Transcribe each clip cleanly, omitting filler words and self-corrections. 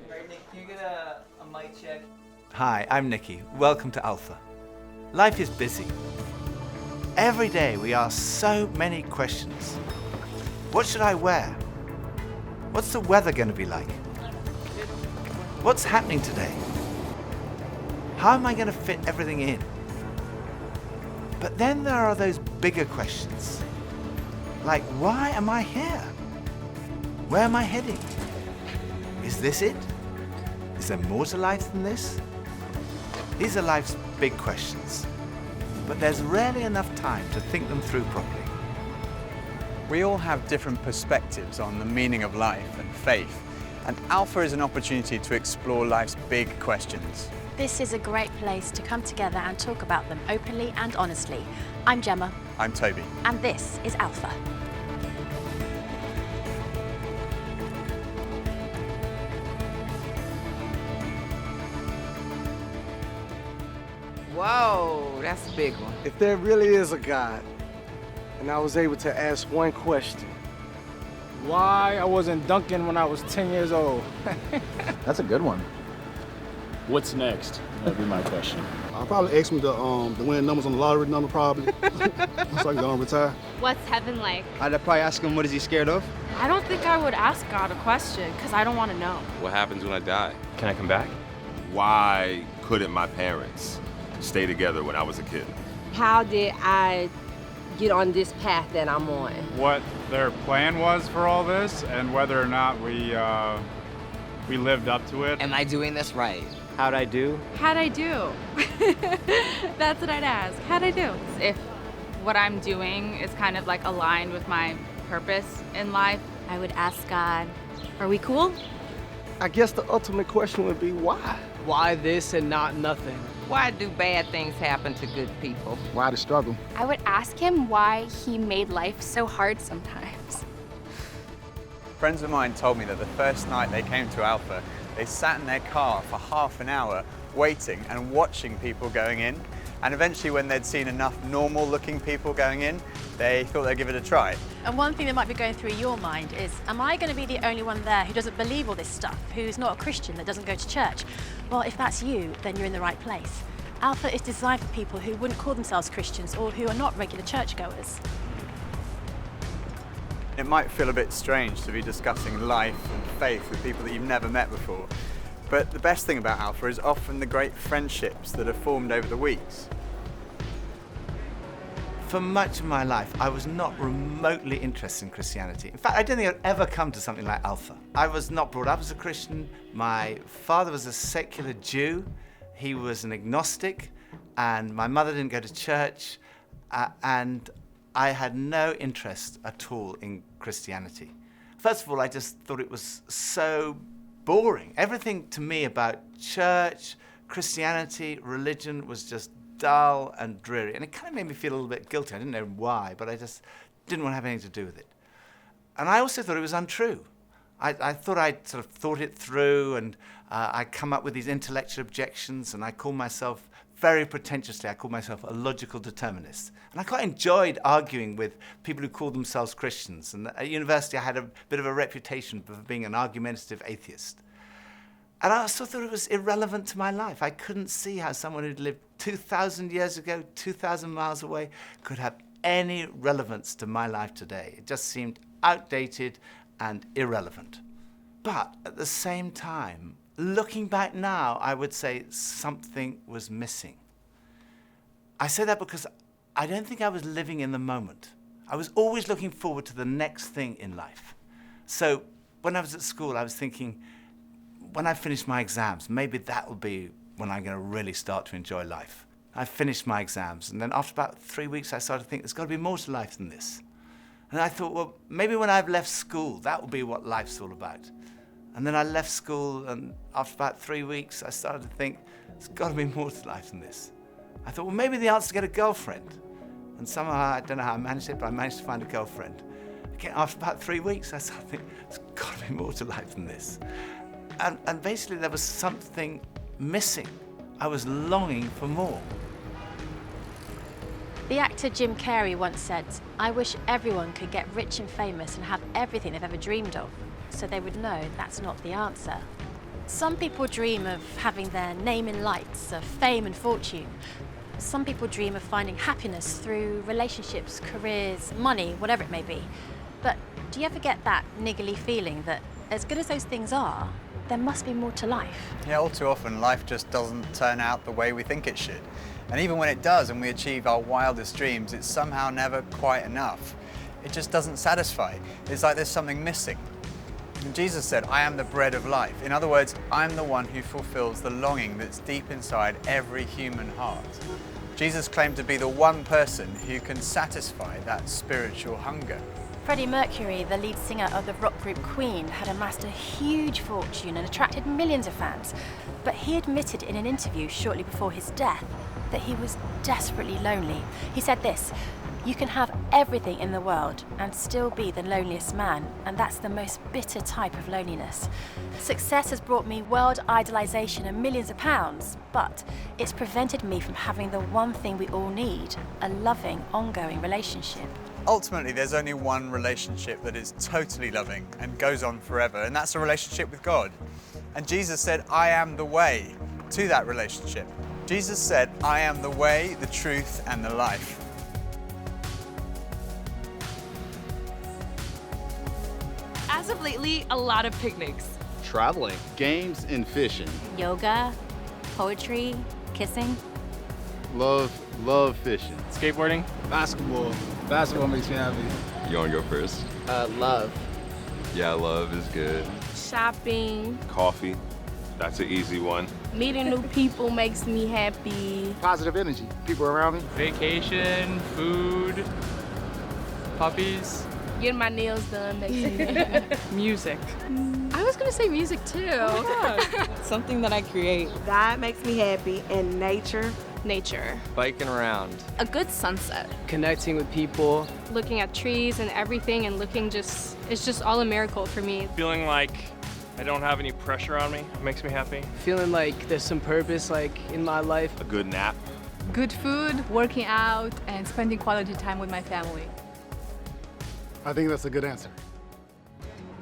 Alright, Nick, can you get a mic check? Hi, I'm Nicky. Welcome to Alpha. Life is busy. Every day we ask so many questions. What should I wear? What's the weather going to be like? What's happening today? How am I going to fit everything in? But then there are those bigger questions. Like, why am I here? Where am I heading? Is this it? Is there more to life than this? These are life's big questions, but there's rarely enough time to think them through properly. We all have different perspectives on the meaning of life and faith, and Alpha is an opportunity to explore life's big questions. This is a great place to come together and talk about them openly and honestly. I'm Gemma. I'm Toby. And this is Alpha. Whoa, that's a big one. If there really is a God, and I was able to ask one question, why I wasn't dunking when I was 10 years old? That's a good one. What's next? That'd be my question. I'll probably ask him to win numbers on the lottery number, probably. So I can go and retire. What's heaven like? I'd probably ask him, what is he scared of? I don't think I would ask God a question, because I don't want to know. What happens when I die? Can I come back? Why couldn't my parents stay together when I was a kid? How did I get on this path that I'm on? What their plan was for all this, and whether or not we lived up to it. Am I doing this right? How'd I do? How'd I do? That's what I'd ask. How'd I do? If what I'm doing is kind of like aligned with my purpose in life, I would ask God, are we cool? I guess the ultimate question would be why? Why this and not nothing? Why do bad things happen to good people? Why the struggle? I would ask him why he made life so hard sometimes. Friends of mine told me that the first night they came to Alpha, they sat in their car for half an hour waiting and watching people going in. And eventually, when they'd seen enough normal-looking people going in, they thought they'd give it a try. And one thing that might be going through your mind is, am I going to be the only one there who doesn't believe all this stuff, who's not a Christian, that doesn't go to church? Well, if that's you, then you're in the right place. Alpha is designed for people who wouldn't call themselves Christians or who are not regular churchgoers. It might feel a bit strange to be discussing life and faith with people that you've never met before. But the best thing about Alpha is often the great friendships that are formed over the weeks. For much of my life, I was not remotely interested in Christianity. In fact, I don't think I'd ever come to something like Alpha. I was not brought up as a Christian. My father was a secular Jew. He was an agnostic, and my mother didn't go to church, and I had no interest at all in Christianity. First of all, I just thought it was so boring. Everything to me about church, Christianity, religion was just dull and dreary. And it kind of made me feel a little bit guilty. I didn't know why, but I just didn't want to have anything to do with it. And I also thought it was untrue. I thought I'd sort of thought it through, and I'd come up with these intellectual objections, and I called myself, very pretentiously, I called myself a logical determinist. And I quite enjoyed arguing with people who called themselves Christians. And at university, I had a bit of a reputation for being an argumentative atheist. And I also thought it was irrelevant to my life. I couldn't see how someone who'd lived 2,000 years ago, 2,000 miles away, could have any relevance to my life today. It just seemed outdated and irrelevant. But at the same time, looking back now, I would say something was missing. I say that because I don't think I was living in the moment. I was always looking forward to the next thing in life. So when I was at school, I was thinking, when I finish my exams, maybe that will be when I'm going to really start to enjoy life. I finished my exams, and then after about 3 weeks, I started to think there's got to be more to life than this. And I thought, well, maybe when I've left school, that will be what life's all about. And then I left school, and after about 3 weeks, I started to think, there's got to be more to life than this. I thought, well, maybe the answer is to get a girlfriend. And somehow, I don't know how I managed it, but I managed to find a girlfriend. Again, after about 3 weeks, I started to think, there's got to be more to life than this. And basically, there was something missing. I was longing for more. The actor Jim Carrey once said, I wish everyone could get rich and famous and have everything they've ever dreamed of. so they would know that's not the answer. Some people dream of having their name in lights, of fame and fortune. Some people dream of finding happiness through relationships, careers, money, whatever it may be. But do you ever get that niggly feeling that as good as those things are, there must be more to life? Yeah, all too often life just doesn't turn out the way we think it should. And even when it does and we achieve our wildest dreams, it's somehow never quite enough. It just doesn't satisfy. It's like there's something missing. And Jesus said, I am the bread of life. In other words, I'm the one who fulfills the longing that's deep inside every human heart. Jesus claimed to be the one person who can satisfy that spiritual hunger. Freddie Mercury, the lead singer of the rock group Queen, had amassed a huge fortune and attracted millions of fans. But he admitted in an interview shortly before his death that he was desperately lonely. He said this, "You can have everything in the world and still be the loneliest man, and that's the most bitter type of loneliness. Success has brought me world idolization and millions of pounds, but it's prevented me from having the one thing we all need, a loving, ongoing relationship." Ultimately, there's only one relationship that is totally loving and goes on forever, and that's a relationship with God. And Jesus said, I am the way to that relationship. Jesus said, I am the way, the truth, and the life. As of lately, a lot of picnics. Traveling, games, and fishing. Yoga, poetry, kissing. Love fishing. Skateboarding. Basketball. Basketball makes me happy. You want to go first? Love. Yeah, love is good. Shopping. Coffee. That's an easy one. Meeting new people makes me happy. Positive energy. People around me. Vacation, food, puppies. Getting my nails done makes me happy. Music. I was gonna say music too. Something that I create. God makes me happy, and nature. Nature. Biking around. A good sunset. Connecting with people. Looking at trees and everything and it's just all a miracle for me. Feeling like I don't have any pressure on me makes me happy. Feeling like there's some purpose in my life. A good nap. Good food, working out, and spending quality time with my family. I think that's a good answer.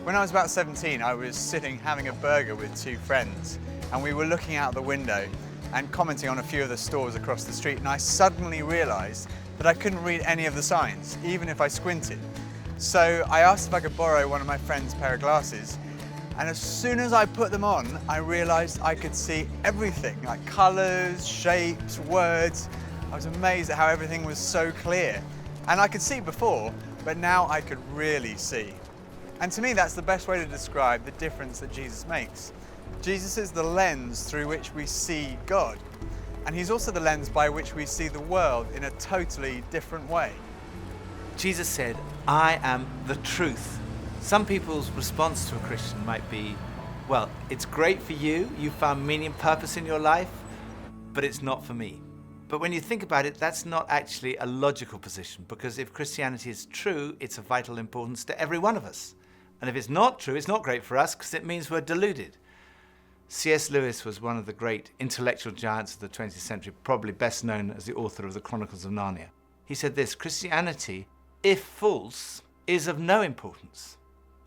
When I was about 17, I was sitting having a burger with two friends, and we were looking out the window and commenting on a few of the stores across the street, and I suddenly realized that I couldn't read any of the signs, even if I squinted. So I asked if I could borrow one of my friend's pair of glasses, and as soon as I put them on, I realized I could see everything, like colors, shapes, words. I was amazed at how everything was so clear. And I could see before, but now I could really see. And to me, that's the best way to describe the difference that Jesus makes. Jesus is the lens through which we see God, and he's also the lens by which we see the world in a totally different way. Jesus said, I am the truth. Some people's response to a Christian might be, well, it's great for you, you found meaning and purpose in your life, but it's not for me. But when you think about it, that's not actually a logical position, because if Christianity is true, it's of vital importance to every one of us. And if it's not true, it's not great for us, because it means we're deluded. C.S. Lewis was one of the great intellectual giants of the 20th century, probably best known as the author of the Chronicles of Narnia. He said this, Christianity, if false, is of no importance,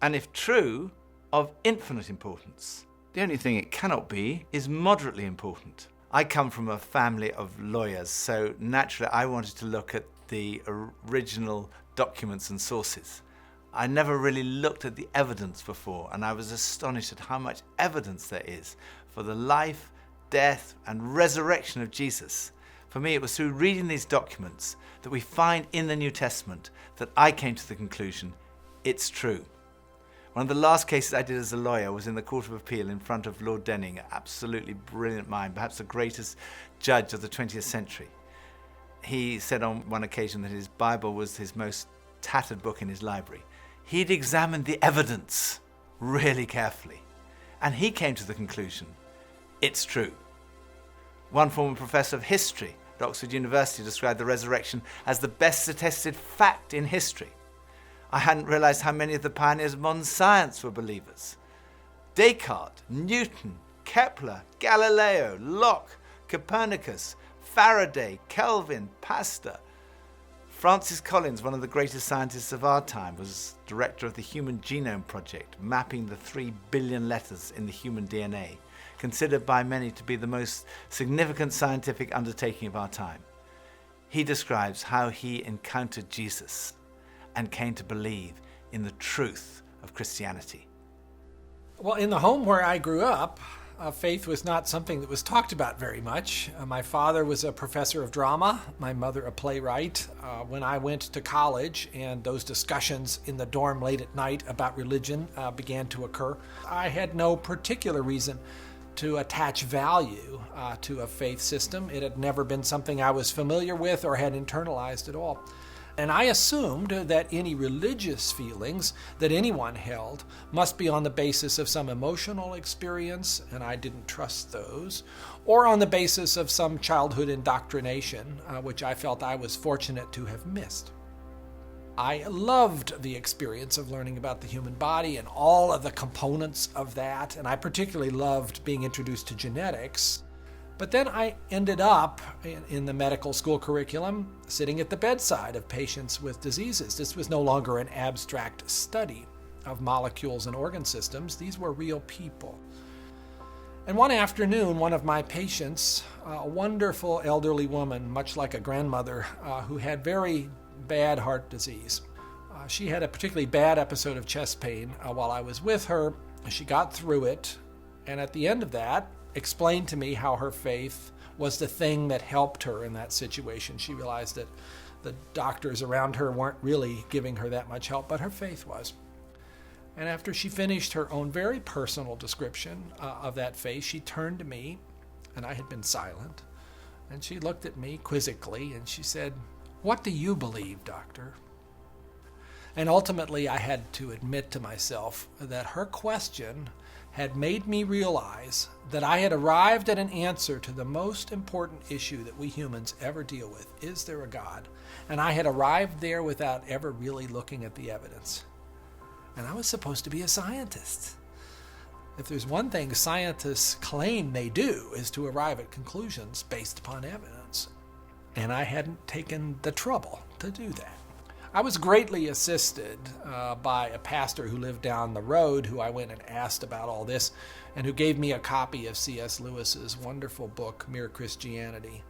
and if true, of infinite importance. The only thing it cannot be is moderately important. I come from a family of lawyers, so naturally I wanted to look at the original documents and sources. I never really looked at the evidence before, and I was astonished at how much evidence there is for the life, death, and resurrection of Jesus. For me, it was through reading these documents that we find in the New Testament that I came to the conclusion, it's true. One of the last cases I did as a lawyer was in the Court of Appeal in front of Lord Denning, an absolutely brilliant mind, perhaps the greatest judge of the 20th century. He said on one occasion that his Bible was his most tattered book in his library. He'd examined the evidence really carefully, and he came to the conclusion, it's true. One former professor of history at Oxford University described the resurrection as the best attested fact in history. I hadn't realized how many of the pioneers of modern science were believers. Descartes, Newton, Kepler, Galileo, Locke, Copernicus, Faraday, Kelvin, Pasteur. Francis Collins, one of the greatest scientists of our time, was director of the Human Genome Project, mapping the 3 billion letters in the human DNA, considered by many to be the most significant scientific undertaking of our time. He describes how he encountered Jesus and came to believe in the truth of Christianity. Well, in the home where I grew up, faith was not something that was talked about very much. My father was a professor of drama, my mother a playwright. When I went to college and those discussions in the dorm late at night about religion began to occur, I had no particular reason to attach value to a faith system. It had never been something I was familiar with or had internalized at all. And I assumed that any religious feelings that anyone held must be on the basis of some emotional experience, and I didn't trust those, or on the basis of some childhood indoctrination, which I felt I was fortunate to have missed. I loved the experience of learning about the human body and all of the components of that, and I particularly loved being introduced to genetics. But then I ended up in the medical school curriculum sitting at the bedside of patients with diseases. This was no longer an abstract study of molecules and organ systems. These were real people. And one afternoon, one of my patients, a wonderful elderly woman, much like a grandmother, who had very bad heart disease. She had a particularly bad episode of chest pain while I was with her. She got through it, and at the end of that, explained to me how her faith was the thing that helped her in that situation. She realized that the doctors around her weren't really giving her that much help, but her faith was. And after she finished her own very personal description of that faith, she turned to me, and I had been silent, and she looked at me quizzically, and she said, "What do you believe, doctor?" And ultimately, I had to admit to myself that her question had made me realize that I had arrived at an answer to the most important issue that we humans ever deal with. Is there a God? And I had arrived there without ever really looking at the evidence. And I was supposed to be a scientist. If there's one thing scientists claim they do is to arrive at conclusions based upon evidence. And I hadn't taken the trouble to do that. I was greatly assisted by a pastor who lived down the road, who I went and asked about all this, and who gave me a copy of C.S. Lewis's wonderful book, Mere Christianity.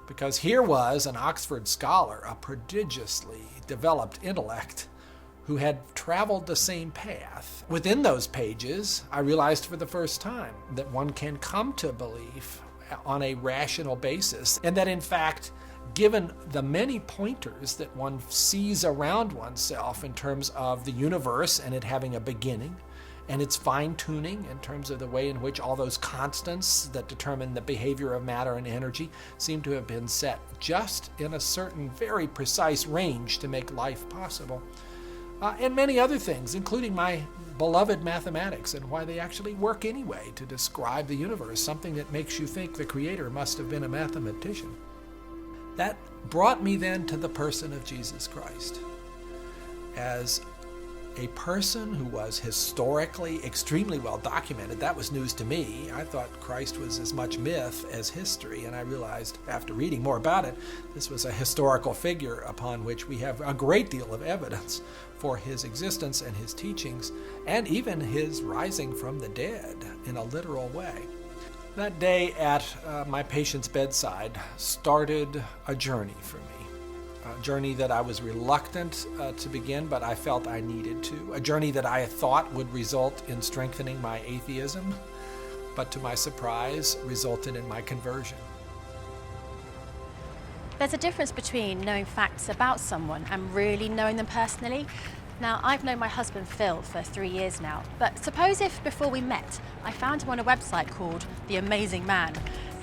Because here was an Oxford scholar, a prodigiously developed intellect, who had traveled the same path. Within those pages, I realized for the first time that one can come to belief on a rational basis, and that in fact, given the many pointers that one sees around oneself in terms of the universe and it having a beginning, and its fine-tuning in terms of the way in which all those constants that determine the behavior of matter and energy seem to have been set just in a certain very precise range to make life possible. And many other things, including my beloved mathematics and why they actually work anyway to describe the universe, something that makes you think the Creator must have been a mathematician. That brought me then to the person of Jesus Christ as a person who was historically extremely well documented. That was news to me. I thought Christ was as much myth as history, and I realized after reading more about it, this was a historical figure upon which we have a great deal of evidence for his existence and his teachings, and even his rising from the dead in a literal way. That day at my patient's bedside started a journey for me, a journey that I was reluctant to begin, but I felt I needed to, a journey that I thought would result in strengthening my atheism, but to my surprise, resulted in my conversion. There's a difference between knowing facts about someone and really knowing them personally. Now, I've known my husband Phil for 3 years now, but suppose if before we met, I found him on a website called The Amazing Man.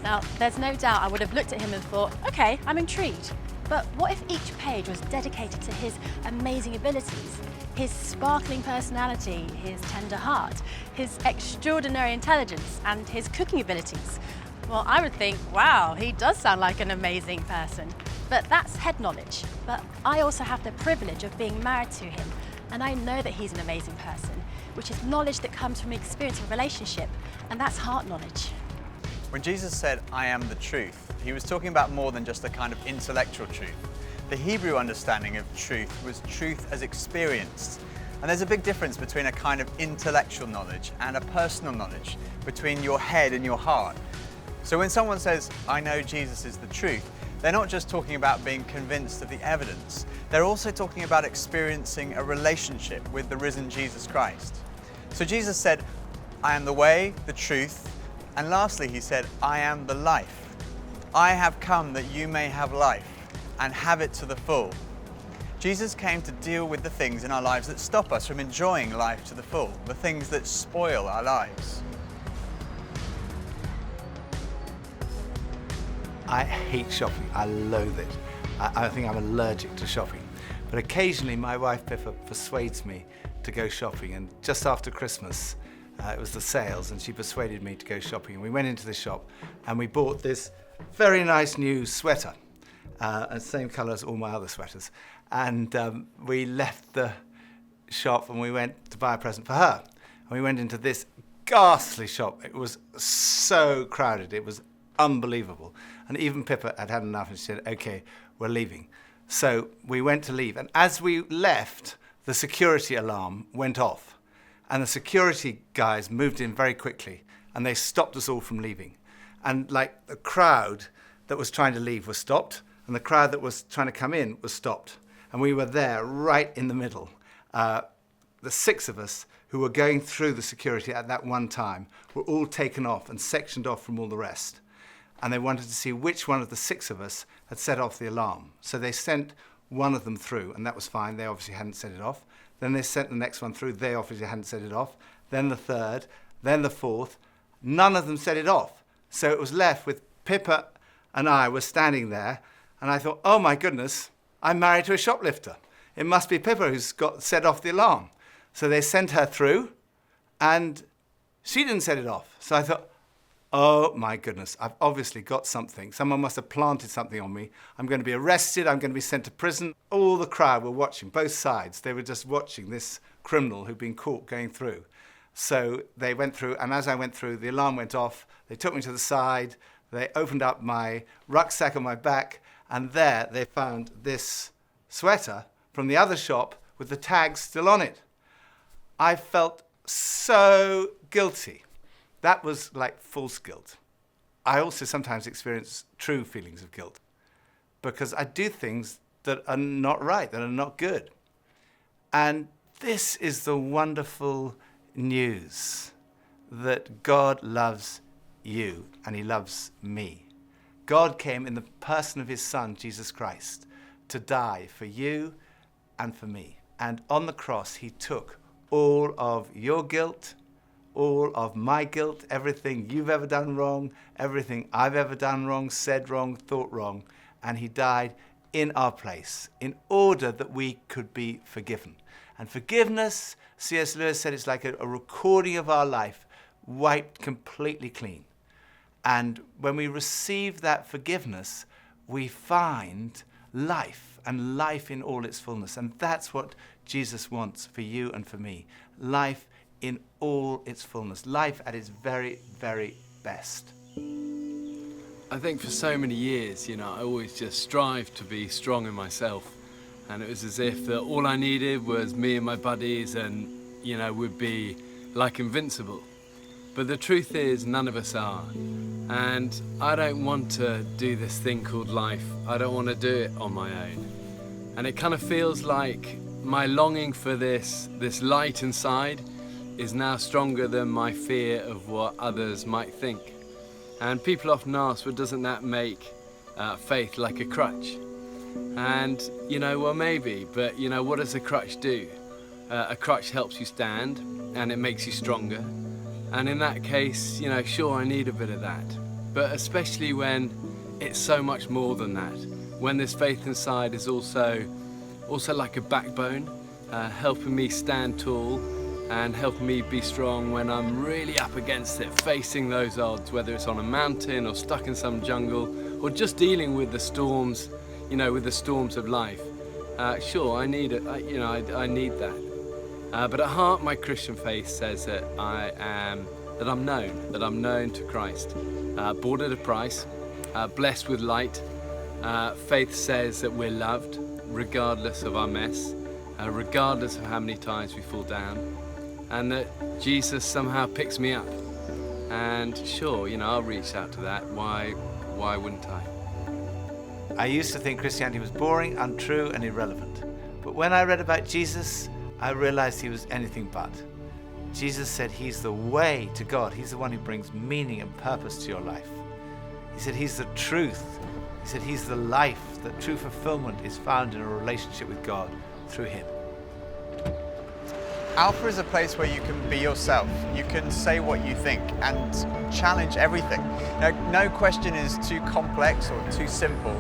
Now, there's no doubt I would have looked at him and thought, okay, I'm intrigued. But what if each page was dedicated to his amazing abilities, his sparkling personality, his tender heart, his extraordinary intelligence, and his cooking abilities? Well, I would think, wow, he does sound like an amazing person. But that's head knowledge. But I also have the privilege of being married to him, and I know that he's an amazing person, which is knowledge that comes from experience of relationship, and that's heart knowledge. When Jesus said, "I am the truth," he was talking about more than just a kind of intellectual truth. The Hebrew understanding of truth was truth as experienced. And there's a big difference between a kind of intellectual knowledge and a personal knowledge, between your head and your heart. So when someone says, I know Jesus is the truth, they're not just talking about being convinced of the evidence, they're also talking about experiencing a relationship with the risen Jesus Christ. So Jesus said, I am the way, the truth, and lastly he said, I am the life. I have come that you may have life and have it to the full. Jesus came to deal with the things in our lives that stop us from enjoying life to the full, the things that spoil our lives. I hate shopping. I loathe it. I think I'm allergic to shopping. But occasionally my wife Pippa persuades me to go shopping, and just after Christmas, it was the sales, and she persuaded me to go shopping. And we went into the shop and we bought this very nice new sweater, same colour as all my other sweaters. And we left the shop and we went to buy a present for her. And we went into this ghastly shop. It was so crowded. It was unbelievable. And even Pippa had had enough and she said, okay, we're leaving. So we went to leave. And as we left, the security alarm went off. And the security guys moved in very quickly and they stopped us all from leaving. And like the crowd that was trying to leave was stopped and the crowd that was trying to come in was stopped. And we were there right in the middle. The 6 of us who were going through the security at that one time were all taken off and sectioned off from all the rest. And they wanted to see which one of the 6 of us had set off the alarm. So they sent one of them through, and that was fine. They obviously hadn't set it off. Then they sent the next one through. They obviously hadn't set it off. Then the 3rd, then the 4th. None of them set it off. So it was left with Pippa and I were standing there, and I thought, oh my goodness, I'm married to a shoplifter. It must be Pippa who's got set off the alarm. So they sent her through, and she didn't set it off. So I thought, oh my goodness, I've obviously got something. Someone must have planted something on me. I'm going to be arrested. I'm going to be sent to prison. All the crowd were watching, both sides. They were just watching this criminal who'd been caught going through. So they went through, and as I went through, the alarm went off. They took me to the side. They opened up my rucksack on my back, and there they found this sweater from the other shop with the tag still on it. I felt so guilty. That was like false guilt. I also sometimes experience true feelings of guilt because I do things that are not right, that are not good. And this is the wonderful news that God loves you and he loves me. God came in the person of his Son, Jesus Christ, to die for you and for me. And on the cross, he took all of your guilt, all of my guilt, everything you've ever done wrong, everything I've ever done wrong, said wrong, thought wrong, and he died in our place in order that we could be forgiven. And forgiveness, C.S. Lewis said, it's like a recording of our life wiped completely clean. And when we receive that forgiveness, we find life, and life in all its fullness. And that's what Jesus wants for you and for me. Life in all its fullness. Life at its very, very best. I think for so many years, I always just strived to be strong in myself. And it was as if that all I needed was me and my buddies and, we'd be like invincible. But the truth is, none of us are. And I don't want to do this thing called life. I don't want to do it on my own. And it kind of feels like my longing for this light inside is now stronger than my fear of what others might think. And people often ask, well, doesn't that make faith like a crutch? And, well, maybe, but, what does a crutch do? A crutch helps you stand and it makes you stronger. And in that case, sure, I need a bit of that. But especially when it's so much more than that. When this faith inside is also like a backbone, helping me stand tall and helping me be strong when I'm really up against it, facing those odds, whether it's on a mountain or stuck in some jungle or just dealing with the storms, with the storms of life. Sure, I need it, I need that. But at heart, my Christian faith says that I'm known to Christ, bought at a price, blessed with light. Faith says that we're loved, regardless of our mess, regardless of how many times we fall down, and that Jesus somehow picks me up. And sure, you know, I'll reach out to that. Why wouldn't I? I used to think Christianity was boring, untrue, and irrelevant. But when I read about Jesus, I realized he was anything but. Jesus said he's the way to God. He's the one who brings meaning and purpose to your life. He said he's the truth. He said he's the life, that true fulfillment is found in a relationship with God through him. Alpha is a place where you can be yourself. You can say what you think and challenge everything. No question is too complex or too simple.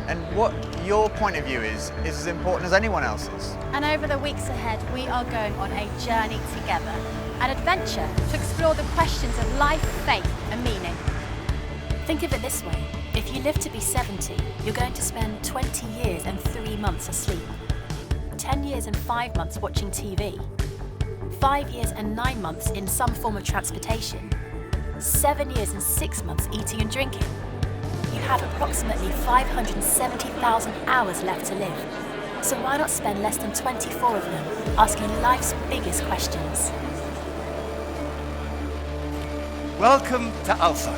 And what your point of view is as important as anyone else's. And over the weeks ahead, we are going on a journey together, an adventure to explore the questions of life, faith, and meaning. Think of it this way. If you live to be 70, you're going to spend 20 years and 3 months asleep, 10 years and 5 months watching TV, 5 years and 9 months in some form of transportation, 7 years and 6 months eating and drinking. You have approximately 570,000 hours left to live. So why not spend less than 24 of them asking life's biggest questions? Welcome to Alpha.